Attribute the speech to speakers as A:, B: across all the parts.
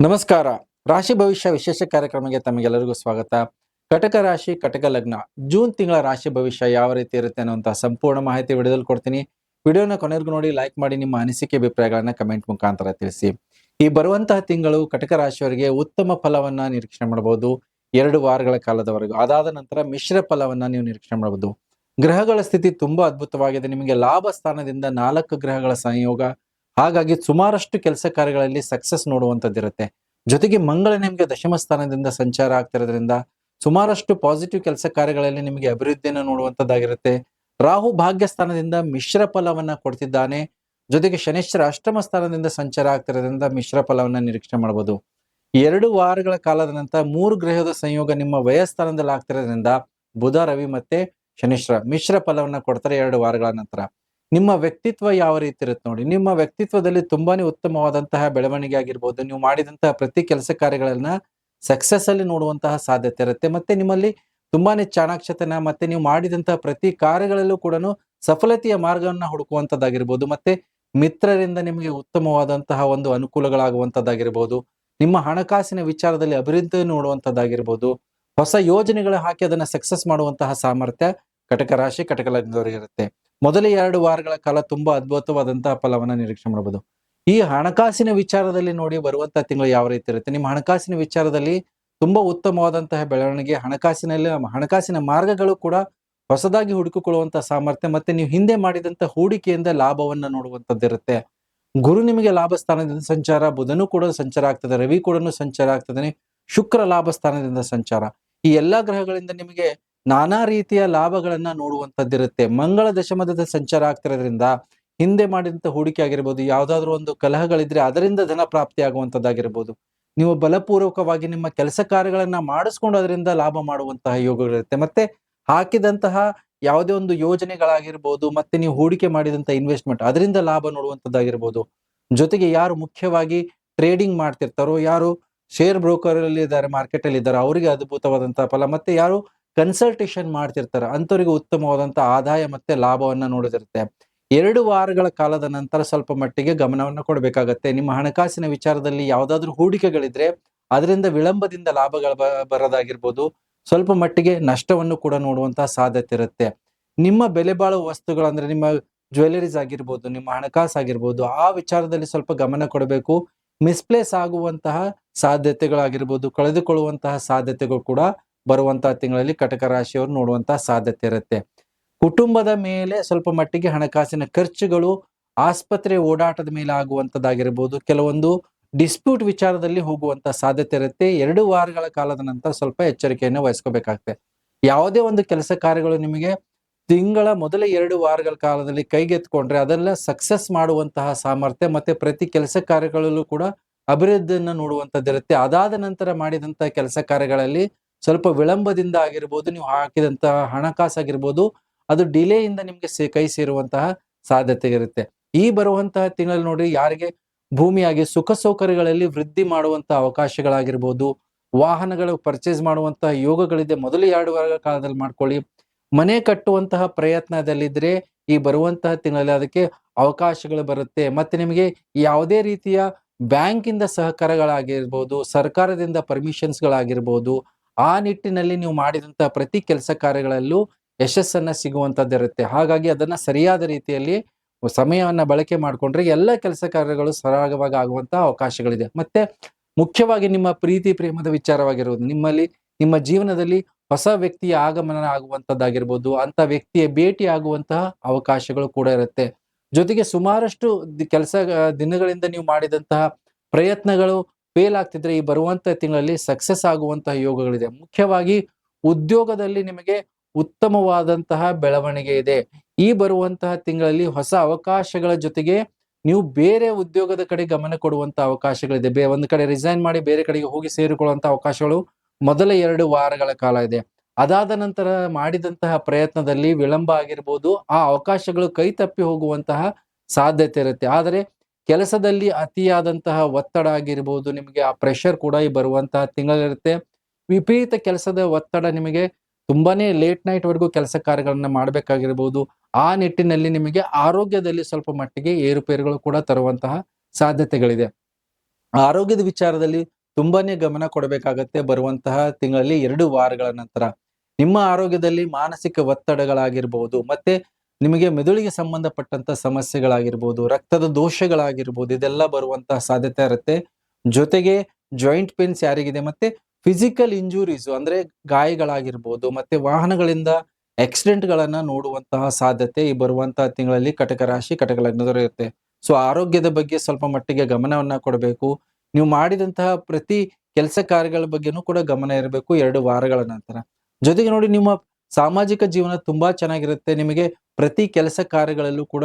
A: ನಮಸ್ಕಾರ. ರಾಶಿ ಭವಿಷ್ಯ ವಿಶೇಷ ಕಾರ್ಯಕ್ರಮಕ್ಕೆ ತಮಗೆಲ್ಲರಿಗೂ ಸ್ವಾಗತ. ಕಟಕ ರಾಶಿ, ಕಟಕ ಲಗ್ನ ಜೂನ್ ತಿಂಗಳ ರಾಶಿ ಭವಿಷ್ಯ ಯಾವ ರೀತಿ ಇರುತ್ತೆ ಅನ್ನುವಂತ ಸಂಪೂರ್ಣ ಮಾಹಿತಿ ವಿಡಿಯೋದಲ್ಲಿ ಕೊಡ್ತೀನಿ. ವಿಡಿಯೋನ ಕೊನೆವರೆಗೂ ನೋಡಿ, ಲೈಕ್ ಮಾಡಿ, ನಿಮ್ಮ ಅನಿಸಿಕೆ ಅಭಿಪ್ರಾಯಗಳನ್ನ ಕಮೆಂಟ್ ಮುಖಾಂತರ ತಿಳಿಸಿ. ಈ ಬರುವಂತಹ ತಿಂಗಳು ಕಟಕ ರಾಶಿಯವರಿಗೆ ಉತ್ತಮ ಫಲವನ್ನ ನಿರೀಕ್ಷಣೆ ಮಾಡಬಹುದು 2 ವಾರಗಳ ಕಾಲದವರೆಗೂ. ಅದಾದ ನಂತರ ಮಿಶ್ರ ಫಲವನ್ನ ನೀವು ನಿರೀಕ್ಷಣೆ ಮಾಡಬಹುದು. ಗ್ರಹಗಳ ಸ್ಥಿತಿ ತುಂಬಾ ಅದ್ಭುತವಾಗಿದೆ. ನಿಮಗೆ ಲಾಭ ಸ್ಥಾನದಿಂದ 4 ಗ್ರಹಗಳ ಸಂಯೋಗ. ಹಾಗಾಗಿ ಸುಮಾರಷ್ಟು ಕೆಲಸ ಕಾರ್ಯಗಳಲ್ಲಿ ಸಕ್ಸಸ್ ನೋಡುವಂತದ್ದಿರುತ್ತೆ. ಜೊತೆಗೆ ಮಂಗಳ ನಿಮಗೆ ದಶಮ ಸ್ಥಾನದಿಂದ ಸಂಚಾರ ಆಗ್ತಿರೋದ್ರಿಂದ ಸುಮಾರಷ್ಟು ಪಾಸಿಟಿವ್ ಕೆಲಸ ಕಾರ್ಯಗಳಲ್ಲಿ ನಿಮಗೆ ಅಭಿವೃದ್ಧಿಯನ್ನು ನೋಡುವಂತದ್ದಾಗಿರುತ್ತೆ. ರಾಹು ಭಾಗ್ಯ ಸ್ಥಾನದಿಂದ ಮಿಶ್ರ ಫಲವನ್ನ ಕೊಡ್ತಿದ್ದಾನೆ. ಜೊತೆಗೆ ಶನಿಶ್ಚರ ಅಷ್ಟಮ ಸ್ಥಾನದಿಂದ ಸಂಚಾರ ಆಗ್ತಿರೋದ್ರಿಂದ ಮಿಶ್ರ ಫಲವನ್ನ ನಿರೀಕ್ಷೆ ಮಾಡಬಹುದು. 2 ವಾರಗಳ ಕಾಲದ ನಂತರ 3 ಗ್ರಹದ ಸಂಯೋಗ ನಿಮ್ಮ ವ್ಯಯಸ್ಥಾನದಲ್ಲಿ ಆಗ್ತಿರೋದ್ರಿಂದ ಬುಧ, ರವಿ ಮತ್ತೆ ಶನಿಶ್ಚರ ಮಿಶ್ರ ಫಲವನ್ನ ಕೊಡ್ತಾರೆ 2 ವಾರಗಳ ನಂತರ. ನಿಮ್ಮ ವ್ಯಕ್ತಿತ್ವ ಯಾವ ರೀತಿ ಇರುತ್ತೆ ನೋಡಿ. ನಿಮ್ಮ ವ್ಯಕ್ತಿತ್ವದಲ್ಲಿ ತುಂಬಾನೇ ಉತ್ತಮವಾದಂತಹ ಬೆಳವಣಿಗೆ ಆಗಿರ್ಬೋದು. ನೀವು ಮಾಡಿದಂತಹ ಪ್ರತಿ ಕೆಲಸ ಕಾರ್ಯಗಳನ್ನ ಸಕ್ಸಸ್ ಅಲ್ಲಿ ನೋಡುವಂತಹ ಸಾಧ್ಯತೆ ಇರುತ್ತೆ. ಮತ್ತೆ ನಿಮ್ಮಲ್ಲಿ ತುಂಬಾನೇ ಚಾಣಾಕ್ಷತನ, ಮತ್ತೆ ನೀವು ಮಾಡಿದಂತಹ ಪ್ರತಿ ಕಾರ್ಯಗಳಲ್ಲೂ ಕೂಡ ಸಫಲತೆಯ ಮಾರ್ಗವನ್ನ ಹುಡುಕುವಂತದ್ದಾಗಿರ್ಬೋದು. ಮತ್ತೆ ಮಿತ್ರರಿಂದ ನಿಮಗೆ ಉತ್ತಮವಾದಂತಹ ಒಂದು ಅನುಕೂಲಗಳಾಗುವಂತದ್ದಾಗಿರ್ಬೋದು. ನಿಮ್ಮ ಹಣಕಾಸಿನ ವಿಚಾರದಲ್ಲಿ ಅಭಿವೃದ್ಧಿ ನೋಡುವಂತದ್ದಾಗಿರ್ಬೋದು. ಹೊಸ ಯೋಜನೆಗಳು ಹಾಕಿ ಅದನ್ನ ಸಕ್ಸಸ್ ಮಾಡುವಂತಹ ಸಾಮರ್ಥ್ಯ ಕಟಕ ರಾಶಿ, ಕಟಕ ಲಗ್ನದವರಿಗೆ ಇರುತ್ತೆ. ಮೊದಲ 2 ವಾರಗಳ ಕಾಲ ತುಂಬಾ ಅದ್ಭುತವಾದಂತಹ ಫಲವನ್ನ ನಿರೀಕ್ಷೆ ಮಾಡಬಹುದು. ಈ ಹಣಕಾಸಿನ ವಿಚಾರದಲ್ಲಿ ನೋಡಿ, ಬರುವಂತಹ ತಿಂಗಳು ಯಾವ ರೀತಿ ಇರುತ್ತೆ. ನಿಮ್ಮ ಹಣಕಾಸಿನ ವಿಚಾರದಲ್ಲಿ ತುಂಬಾ ಉತ್ತಮವಾದಂತಹ ಬೆಳವಣಿಗೆ, ಹಣಕಾಸಿನ ಮಾರ್ಗಗಳು ಕೂಡ ಹೊಸದಾಗಿ ಹುಡುಕಿಕೊಳ್ಳುವಂತಹ ಸಾಮರ್ಥ್ಯ, ಮತ್ತೆ ನೀವು ಹಿಂದೆ ಮಾಡಿದಂತ ಹೂಡಿಕೆಯಿಂದ ಲಾಭವನ್ನ ನೋಡುವಂತದ್ದಿರುತ್ತೆ. ಗುರು ನಿಮಗೆ ಲಾಭ ಸ್ಥಾನದಿಂದ ಸಂಚಾರ, ಬುಧನು ಕೂಡ ಸಂಚಾರ ಆಗ್ತದೆ, ರವಿ ಕೂಡ ಸಂಚಾರ ಆಗ್ತದೆ, ಶುಕ್ರ ಲಾಭ ಸ್ಥಾನದಿಂದ ಸಂಚಾರ. ಈ ಎಲ್ಲಾ ಗ್ರಹಗಳಿಂದ ನಿಮಗೆ ನಾನಾ ರೀತಿಯ ಲಾಭಗಳನ್ನ ನೋಡುವಂತದ್ದಿರುತ್ತೆ. ಮಂಗಳ ದಶಮದ ಸಂಚಾರ ಆಗ್ತಿರೋದ್ರಿಂದ ಹಿಂದೆ ಮಾಡಿದಂತ ಹೂಡಿಕೆ ಆಗಿರ್ಬೋದು, ಯಾವ್ದಾದ್ರು ಒಂದು ಕಲಹಗಳಿದ್ರೆ ಅದರಿಂದ ಧನ ಪ್ರಾಪ್ತಿ ಆಗುವಂತದ್ದಾಗಿರ್ಬೋದು. ನೀವು ಬಲಪೂರ್ವಕವಾಗಿ ನಿಮ್ಮ ಕೆಲಸ ಕಾರ್ಯಗಳನ್ನ ಮಾಡಿಸ್ಕೊಂಡು ಅದರಿಂದ ಲಾಭ ಮಾಡುವಂತಹ ಯೋಗಗಳಿರುತ್ತೆ. ಮತ್ತೆ ಹಾಕಿದಂತಹ ಯಾವುದೇ ಒಂದು ಯೋಜನೆಗಳಾಗಿರ್ಬೋದು, ಮತ್ತೆ ನೀವು ಹೂಡಿಕೆ ಮಾಡಿದಂತ ಇನ್ವೆಸ್ಟ್ಮೆಂಟ್ ಅದರಿಂದ ಲಾಭ ನೋಡುವಂತದ್ದಾಗಿರ್ಬೋದು. ಜೊತೆಗೆ ಯಾರು ಮುಖ್ಯವಾಗಿ ಟ್ರೇಡಿಂಗ್ ಮಾಡ್ತಿರ್ತಾರೋ, ಯಾರು ಶೇರ್ ಬ್ರೋಕರ್ ಅಲ್ಲಿ ಇದ್ದಾರೆ, ಮಾರ್ಕೆಟ್ ಅಲ್ಲಿ ಇದ್ದಾರೆ, ಅವರಿಗೆ ಅದ್ಭುತವಾದಂತಹ ಫಲ. ಮತ್ತೆ ಯಾರು ಕನ್ಸಲ್ಟೇಷನ್ ಮಾಡ್ತಿರ್ತಾರೆ ಅಂತವರಿಗೆ ಉತ್ತಮವಾದಂತ ಆದಾಯ ಮತ್ತೆ ಲಾಭವನ್ನ ನೋಡಿದಿರುತ್ತೆ. 2 ವಾರಗಳ ಕಾಲದ ನಂತರ ಸ್ವಲ್ಪ ಮಟ್ಟಿಗೆ ಗಮನವನ್ನ ಕೊಡಬೇಕಾಗತ್ತೆ. ನಿಮ್ಮ ಹಣಕಾಸಿನ ವಿಚಾರದಲ್ಲಿ ಯಾವ್ದಾದ್ರು ಹೂಡಿಕೆಗಳಿದ್ರೆ ಅದರಿಂದ ವಿಳಂಬದಿಂದ ಲಾಭಗಳು ಬರೋದಾಗಿರ್ಬೋದು. ಸ್ವಲ್ಪ ಮಟ್ಟಿಗೆ ನಷ್ಟವನ್ನು ಕೂಡ ನೋಡುವಂತಹ ಸಾಧ್ಯತೆ ಇರುತ್ತೆ. ನಿಮ್ಮ ಬೆಲೆ ಬಾಳುವ ವಸ್ತುಗಳು ಅಂದ್ರೆ ನಿಮ್ಮ ಜ್ಯುವೆಲರೀಸ್ ಆಗಿರ್ಬೋದು, ನಿಮ್ಮ ಹಣಕಾಸು ಆಗಿರ್ಬೋದು, ಆ ವಿಚಾರದಲ್ಲಿ ಸ್ವಲ್ಪ ಗಮನ ಕೊಡಬೇಕು. ಮಿಸ್ಪ್ಲೇಸ್ ಆಗುವಂತಹ ಸಾಧ್ಯತೆಗಳಾಗಿರ್ಬೋದು, ಕಳೆದುಕೊಳ್ಳುವಂತಹ ಸಾಧ್ಯತೆಗಳು ಕೂಡ ಬರುವಂತಹ ತಿಂಗಳಲ್ಲಿ ಕಟಕ ರಾಶಿಯವರು ನೋಡುವಂತಹ ಸಾಧ್ಯತೆ ಇರುತ್ತೆ. ಕುಟುಂಬದ ಮೇಲೆ ಸ್ವಲ್ಪ ಮಟ್ಟಿಗೆ ಹಣಕಾಸಿನ ಖರ್ಚುಗಳು, ಆಸ್ಪತ್ರೆ ಓಡಾಟದ ಮೇಲೆ ಆಗುವಂತದ್ದಾಗಿರ್ಬೋದು, ಕೆಲವೊಂದು ಡಿಸ್ಪ್ಯೂಟ್ ವಿಚಾರದಲ್ಲಿ ಹೋಗುವಂತ ಸಾಧ್ಯತೆ ಇರುತ್ತೆ. 2 ವಾರಗಳ ಕಾಲದ ನಂತರ ಸ್ವಲ್ಪ ಎಚ್ಚರಿಕೆಯನ್ನು ವಹಿಸ್ಕೋಬೇಕಾಗುತ್ತೆ. ಯಾವುದೇ ಒಂದು ಕೆಲಸ ಕಾರ್ಯಗಳು ನಿಮಗೆ ತಿಂಗಳ ಮೊದಲ 2 ವಾರಗಳ ಕಾಲದಲ್ಲಿ ಕೈಗೆತ್ಕೊಂಡ್ರೆ ಅದೆಲ್ಲ ಸಕ್ಸಸ್ ಮಾಡುವಂತಹ ಸಾಮರ್ಥ್ಯ, ಮತ್ತೆ ಪ್ರತಿ ಕೆಲಸ ಕಾರ್ಯಗಳಲ್ಲೂ ಕೂಡ ಅಭಿವೃದ್ಧಿಯನ್ನು ನೋಡುವಂತದ್ದಿರುತ್ತೆ. ಅದಾದ ನಂತರ ಮಾಡಿದಂತಹ ಕೆಲಸ ಕಾರ್ಯಗಳಲ್ಲಿ ಸ್ವಲ್ಪ ವಿಳಂಬದಿಂದ ಆಗಿರ್ಬೋದು, ನೀವು ಹಾಕಿದಂತಹ ಹಣಕಾಸಾಗಿರ್ಬೋದು, ಅದು ಡಿಲೇ ಇಂದ ನಿಮ್ಗೆ ಕೈ ಸೇರುವಂತಹ ಸಾಧ್ಯತೆ ಇರುತ್ತೆ. ಈ ಬರುವಂತಹ ತಿಂಗಳಲ್ಲಿ ನೋಡಿ, ಯಾರಿಗೆ ಭೂಮಿಯಾಗಿ ಸುಖ ಸೌಕರ್ಯಗಳಲ್ಲಿ ವೃದ್ಧಿ ಮಾಡುವಂತಹ ಅವಕಾಶಗಳಾಗಿರ್ಬೋದು, ವಾಹನಗಳು ಪರ್ಚೇಸ್ ಮಾಡುವಂತಹ ಯೋಗಗಳಿದೆ, ಮೊದಲು 2 ವಾರಗಳ ಕಾಲದಲ್ಲಿ ಮಾಡ್ಕೊಳ್ಳಿ. ಮನೆ ಕಟ್ಟುವಂತಹ ಪ್ರಯತ್ನದಲ್ಲಿದ್ರೆ ಈ ಬರುವಂತಹ ತಿಂಗಳಲ್ಲಿ ಅದಕ್ಕೆ ಅವಕಾಶಗಳು ಬರುತ್ತೆ. ಮತ್ತೆ ನಿಮಗೆ ಯಾವುದೇ ರೀತಿಯ ಬ್ಯಾಂಕಿಂದ ಸಹಕಾರಗಳಾಗಿರ್ಬೋದು, ಸರ್ಕಾರದಿಂದ ಪರ್ಮಿಷನ್ಸ್ಗಳಾಗಿರ್ಬೋದು, ಆ ನಿಟ್ಟಿನಲ್ಲಿ ನೀವು ಮಾಡಿದಂತಹ ಪ್ರತಿ ಕೆಲಸ ಕಾರ್ಯಗಳಲ್ಲೂ ಯಶಸ್ಸನ್ನ ಸಿಗುವಂತದ್ದಿರುತ್ತೆ. ಹಾಗಾಗಿ ಅದನ್ನ ಸರಿಯಾದ ರೀತಿಯಲ್ಲಿ ಸಮಯವನ್ನ ಬಳಕೆ ಮಾಡಿಕೊಂಡ್ರೆ ಎಲ್ಲ ಕೆಲಸ ಕಾರ್ಯಗಳು ಸರಾಗವಾಗಿ ಆಗುವಂತಹ ಅವಕಾಶಗಳಿದೆ. ಮತ್ತೆ ಮುಖ್ಯವಾಗಿ ನಿಮ್ಮ ಪ್ರೀತಿ ಪ್ರೇಮದ ವಿಚಾರವಾಗಿರುವುದು, ನಿಮ್ಮ ಜೀವನದಲ್ಲಿ ಹೊಸ ವ್ಯಕ್ತಿಯ ಆಗಮನ ಆಗುವಂತದ್ದಾಗಿರ್ಬೋದು, ಅಂತ ವ್ಯಕ್ತಿಯ ಭೇಟಿ ಆಗುವಂತಹ ಅವಕಾಶಗಳು ಕೂಡ ಇರುತ್ತೆ. ಜೊತೆಗೆ ಸುಮಾರಷ್ಟು ಕೆಲಸ ದಿನಗಳಿಂದ ನೀವು ಮಾಡಿದಂತಹ ಪ್ರಯತ್ನಗಳು ಫೇಲ್ ಆಗ್ತಿದ್ರೆ ಈ ಬರುವಂತಹ ತಿಂಗಳಲ್ಲಿ ಸಕ್ಸಸ್ ಆಗುವಂತಹ ಯೋಗಗಳಿದೆ. ಮುಖ್ಯವಾಗಿ ಉದ್ಯೋಗದಲ್ಲಿ ನಿಮಗೆ ಉತ್ತಮವಾದಂತಹ ಬೆಳವಣಿಗೆ ಇದೆ. ಈ ಬರುವಂತಹ ತಿಂಗಳಲ್ಲಿ ಹೊಸ ಅವಕಾಶಗಳ ಜೊತೆಗೆ ನೀವು ಬೇರೆ ಉದ್ಯೋಗದ ಕಡೆ ಗಮನ ಕೊಡುವಂತಹ ಅವಕಾಶಗಳಿದೆ. ಒಂದು ಕಡೆ ರಿಸೈನ್ ಮಾಡಿ ಬೇರೆ ಕಡೆಗೆ ಹೋಗಿ ಸೇರಿಕೊಳ್ಳುವಂತ ಅವಕಾಶಗಳು ಮೊದಲ 2 ವಾರಗಳ ಕಾಲ ಇದೆ. ಅದಾದ ನಂತರ ಮಾಡಿದಂತಹ ಪ್ರಯತ್ನದಲ್ಲಿ ವಿಳಂಬ ಆಗಿರ್ಬೋದು, ಆ ಅವಕಾಶಗಳು ಕೈ ತಪ್ಪಿ ಹೋಗುವಂತಹ ಸಾಧ್ಯತೆ ಇರುತ್ತೆ. ಆದರೆ ಕೆಲಸದಲ್ಲಿ ಅತಿಯಾದಂತಹ ಒತ್ತಡ ಆಗಿರ್ಬೋದು, ನಿಮಗೆ ಆ ಪ್ರೆಷರ್ ಕೂಡ ಈ ಬರುವಂತಹ ತಿಂಗಳಿರುತ್ತೆ. ವಿಪರೀತ ಕೆಲಸದ ಒತ್ತಡ, ನಿಮಗೆ ತುಂಬಾನೇ ಲೇಟ್ ನೈಟ್ ವರೆಗೂ ಕೆಲಸ ಕಾರ್ಯಗಳನ್ನ ಮಾಡ್ಬೇಕಾಗಿರ್ಬೋದು. ಆ ನಿಟ್ಟಿನಲ್ಲಿ ನಿಮಗೆ ಆರೋಗ್ಯದಲ್ಲಿ ಸ್ವಲ್ಪ ಮಟ್ಟಿಗೆ ಏರುಪೇರುಗಳು ಕೂಡ ತರುವಂತಹ ಸಾಧ್ಯತೆಗಳಿದೆ. ಆರೋಗ್ಯದ ವಿಚಾರದಲ್ಲಿ ತುಂಬಾನೇ ಗಮನ ಕೊಡಬೇಕಾಗತ್ತೆ ಬರುವಂತಹ ತಿಂಗಳಲ್ಲಿ 2 ವಾರಗಳ ನಂತರ. ನಿಮ್ಮ ಆರೋಗ್ಯದಲ್ಲಿ ಮಾನಸಿಕ ಒತ್ತಡಗಳಾಗಿರ್ಬಹುದು, ಮತ್ತೆ ನಿಮಗೆ ಮೆದುಳಿಗೆ ಸಂಬಂಧಪಟ್ಟಂತ ಸಮಸ್ಯೆಗಳಾಗಿರ್ಬಹುದು, ರಕ್ತದ ದೋಷಗಳಾಗಿರ್ಬಹುದು, ಇದೆಲ್ಲ ಬರುವಂತಹ ಸಾಧ್ಯತೆ ಇರುತ್ತೆ. ಜೊತೆಗೆ ಜಾಯಿಂಟ್ ಪೇನ್ಸ್ ಯಾರಿಗಿದೆ ಮತ್ತೆ ಫಿಸಿಕಲ್ ಇಂಜುರೀಸ್ ಅಂದ್ರೆ ಗಾಯಗಳಾಗಿರ್ಬಹುದು, ಮತ್ತೆ ವಾಹನಗಳಿಂದ ಆಕ್ಸಿಡೆಂಟ್‌ಗಳನ್ನ ನೋಡುವಂತಹ ಸಾಧ್ಯತೆ ಈ ಬರುವಂತಹ ತಿಂಗಳಲ್ಲಿ ಕಟಕ ರಾಶಿ, ಕಟಕ ಲಗ್ನದವರು ಇರುತ್ತೆ. ಸೊ ಆರೋಗ್ಯದ ಬಗ್ಗೆ ಸ್ವಲ್ಪ ಮಟ್ಟಿಗೆ ಗಮನವನ್ನ ಕೊಡಬೇಕು. ನೀವು ಮಾಡಿದಂತಹ ಪ್ರತಿ ಕೆಲಸ ಕಾರ್ಯಗಳ ಬಗ್ಗೆನೂ ಕೂಡ ಗಮನ ಇರಬೇಕು 2 ವಾರಗಳ ನಂತರ. ಜೊತೆಗೆ ನೋಡಿ ನಿಮ್ಮ ಸಾಮಾಜಿಕ ಜೀವನ ತುಂಬಾ ಚೆನ್ನಾಗಿರುತ್ತೆ. ನಿಮಗೆ ಪ್ರತಿ ಕೆಲಸ ಕಾರ್ಯಗಳಲ್ಲೂ ಕೂಡ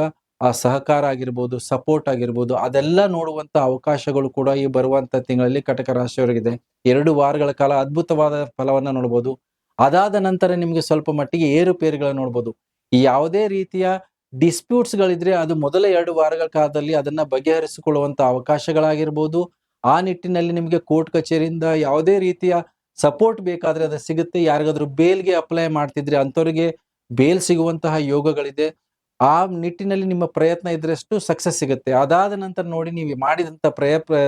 A: ಸಹಕಾರ ಆಗಿರ್ಬೋದು, ಸಪೋರ್ಟ್ ಆಗಿರ್ಬೋದು, ಅದೆಲ್ಲ ನೋಡುವಂತ ಅವಕಾಶಗಳು ಕೂಡ ಈ ಬರುವಂತ ತಿಂಗಳಲ್ಲಿ ಕಟಕ ರಾಶಿಯವರಿಗಿದೆ. 2 ವಾರಗಳ ಕಾಲ ಅದ್ಭುತವಾದ ಫಲವನ್ನ ನೋಡ್ಬೋದು. ಅದಾದ ನಂತರ ನಿಮ್ಗೆ ಸ್ವಲ್ಪ ಮಟ್ಟಿಗೆ ಏರುಪೇರುಗಳನ್ನ ನೋಡ್ಬೋದು. ಯಾವುದೇ ರೀತಿಯ ಡಿಸ್ಪ್ಯೂಟ್ಸ್‌ಗಳಿದ್ರೆ ಅದು ಮೊದಲ 2 ವಾರಗಳ ಕಾಲದಲ್ಲಿ ಅದನ್ನ ಬಗೆಹರಿಸಿಕೊಳ್ಳುವಂತ ಅವಕಾಶಗಳಾಗಿರ್ಬೋದು. ಆ ನಿಟ್ಟಿನಲ್ಲಿ ನಿಮ್ಗೆ ಕೋರ್ಟ್ ಕಚೇರಿಯಿಂದ ಯಾವುದೇ ರೀತಿಯ ಸಪೋರ್ಟ್ ಬೇಕಾದ್ರೆ ಅದು ಸಿಗುತ್ತೆ. ಯಾರಿಗಾದ್ರೂ ಬೇಲ್‌ಗೆ ಅಪ್ಲೈ ಮಾಡ್ತಿದ್ರೆ ಅಂಥವ್ರಿಗೆ ಬೇಲ್ ಸಿಗುವಂತಹ ಯೋಗಗಳಿದೆ. ಆ ನಿಟ್ಟಿನಲ್ಲಿ ನಿಮ್ಮ ಪ್ರಯತ್ನ ಇದ್ರಷ್ಟು ಸಕ್ಸಸ್ ಸಿಗುತ್ತೆ. ಅದಾದ ನಂತರ ನೋಡಿ ನೀವು ಮಾಡಿದಂತ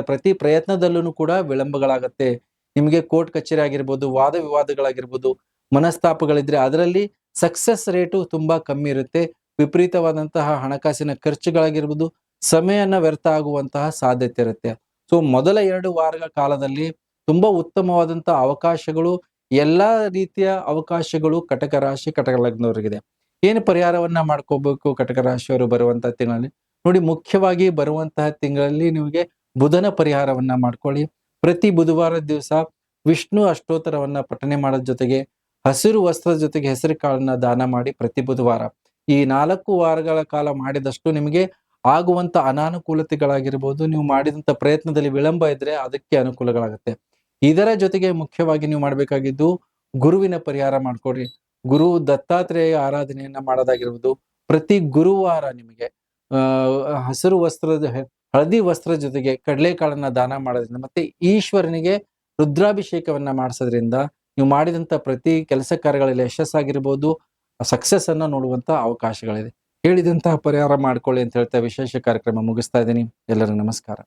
A: ಪ್ರತಿ ಪ್ರಯತ್ನದಲ್ಲೂನು ಕೂಡ ವಿಳಂಬಗಳಾಗತ್ತೆ. ನಿಮಗೆ ಕೋರ್ಟ್ ಕಚೇರಿ ಆಗಿರ್ಬೋದು, ವಾದ ವಿವಾದಗಳಾಗಿರ್ಬೋದು, ಮನಸ್ತಾಪಗಳಿದ್ರೆ ಅದರಲ್ಲಿ ಸಕ್ಸಸ್ ರೇಟು ತುಂಬಾ ಕಮ್ಮಿ ಇರುತ್ತೆ. ವಿಪರೀತವಾದಂತಹ ಹಣಕಾಸಿನ ಖರ್ಚುಗಳಾಗಿರ್ಬೋದು, ಸಮಯನ ವ್ಯರ್ಥ ಆಗುವಂತಹ ಸಾಧ್ಯತೆ ಇರುತ್ತೆ. ಸೊ ಮೊದಲ 2 ವಾರಗಳ ಕಾಲದಲ್ಲಿ ತುಂಬಾ ಉತ್ತಮವಾದಂತಹ ಅವಕಾಶಗಳು, ಎಲ್ಲಾ ರೀತಿಯ ಅವಕಾಶಗಳು ಕಟಕ ರಾಶಿ, ಕಟಕ ಲಗ್ನದವರಿಗಿದೆ. ಏನು ಪರಿಹಾರವನ್ನ ಮಾಡ್ಕೋಬೇಕು ಕಟಕ ರಾಶಿಯವರು ಬರುವಂತಹ ತಿಂಗಳಲ್ಲಿ? ನೋಡಿ ಮುಖ್ಯವಾಗಿ ಬರುವಂತಹ ತಿಂಗಳಲ್ಲಿ ನಿಮಗೆ ಬುಧನ ಪರಿಹಾರವನ್ನ ಮಾಡ್ಕೊಳ್ಳಿ. ಪ್ರತಿ ಬುಧವಾರದ ದಿವಸ ವಿಷ್ಣು ಅಷ್ಟೋತ್ತರವನ್ನ ಪಠನೆ ಮಾಡೋದ್ರ ಜೊತೆಗೆ ಹಸಿರು ವಸ್ತ್ರದ ಜೊತೆಗೆ ಹೆಸರು ಕಾಳನ್ನ ದಾನ ಮಾಡಿ ಪ್ರತಿ ಬುಧವಾರ. ಈ 4 ವಾರಗಳ ಕಾಲ ಮಾಡಿದಷ್ಟು ನಿಮಗೆ ಆಗುವಂತ ಅನಾನುಕೂಲತೆಗಳಾಗಿರ್ಬೋದು, ನೀವು ಮಾಡಿದಂತ ಪ್ರಯತ್ನದಲ್ಲಿ ವಿಳಂಬ ಇದ್ರೆ ಅದಕ್ಕೆ ಅನುಕೂಲಗಳಾಗುತ್ತೆ. ಇದರ ಜೊತೆಗೆ ಮುಖ್ಯವಾಗಿ ನೀವು ಮಾಡಬೇಕಾಗಿದ್ದು ಗುರುವಿನ ಪರಿಹಾರ ಮಾಡ್ಕೊಡ್ರಿ. ಗುರು ದತ್ತಾತ್ರೇಯ ಆರಾಧನೆಯನ್ನ ಮಾಡೋದಾಗಿರ್ಬೋದು. ಪ್ರತಿ ಗುರುವಾರ ನಿಮಗೆ ಹಸಿರು ವಸ್ತ್ರದ ಹಳದಿ ವಸ್ತ್ರದ ಜೊತೆಗೆ ಕಡಲೆಕಾಳನ್ನ ದಾನ ಮಾಡೋದ್ರಿಂದ ಮತ್ತೆ ಈಶ್ವರನಿಗೆ ರುದ್ರಾಭಿಷೇಕವನ್ನ ಮಾಡಿಸೋದ್ರಿಂದ ನೀವು ಮಾಡಿದಂತ ಪ್ರತಿ ಕೆಲಸ ಕಾರ್ಯಗಳಲ್ಲಿ ಯಶಸ್ಸಾಗಿರ್ಬೋದು, ಸಕ್ಸಸ್ ಅನ್ನ ನೋಡುವಂತ ಅವಕಾಶಗಳಿದೆ. ಹೇಳಿದಂತಹ ಪರಿಹಾರ ಮಾಡ್ಕೊಳ್ಳಿ ಅಂತ ಹೇಳ್ತಾ ವಿಶೇಷ ಕಾರ್ಯಕ್ರಮ ಮುಗಿಸ್ತಾ ಇದ್ದೀನಿ. ಎಲ್ಲರಿಗೂ ನಮಸ್ಕಾರ.